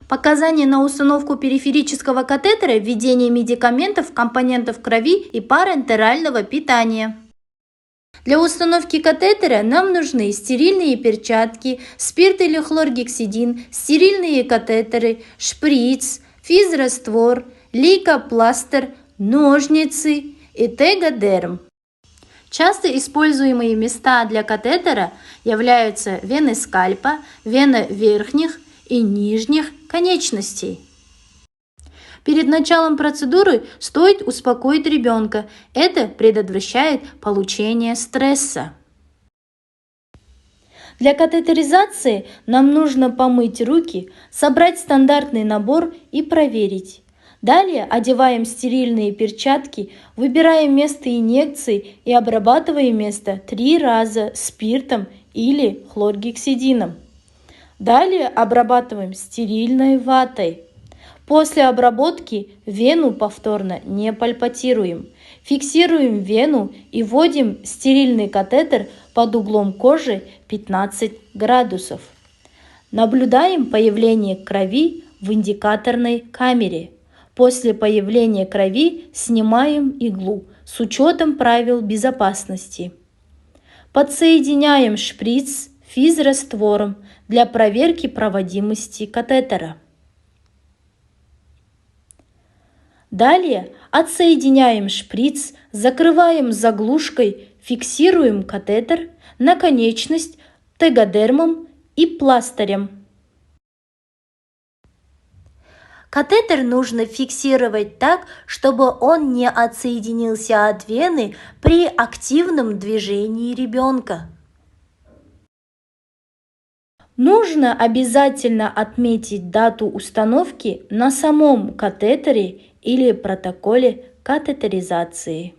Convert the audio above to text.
Показания на установку периферического катетера, введение медикаментов, компонентов крови и парентерального питания. Для установки катетера нам нужны стерильные перчатки, спирт или хлоргексидин, стерильные катетеры, шприц, физраствор, лейкопластырь, ножницы и тегодерм. Часто используемые места для катетера являются вены скальпа, вена верхних и нижних конечностей. Перед началом процедуры стоит успокоить ребенка. Это предотвращает получение стресса. Для катетеризации нам нужно помыть руки, собрать стандартный набор и проверить. Далее одеваем стерильные перчатки, выбираем место инъекции и обрабатываем место 3 раза спиртом или хлоргексидином. Далее обрабатываем стерильной ватой. После обработки вену повторно не пальпатируем. Фиксируем вену и вводим стерильный катетер под углом кожи 15 градусов. Наблюдаем появление крови в индикаторной камере. После появления крови снимаем иглу с учетом правил безопасности. Подсоединяем шприц физраствором для проверки проводимости катетера. Далее отсоединяем шприц, закрываем заглушкой, фиксируем катетер на конечность тегодермом и пластырем. Катетер нужно фиксировать так, чтобы он не отсоединился от вены при активном движении ребенка. Нужно обязательно отметить дату установки на самом катетере или протоколе катетеризации.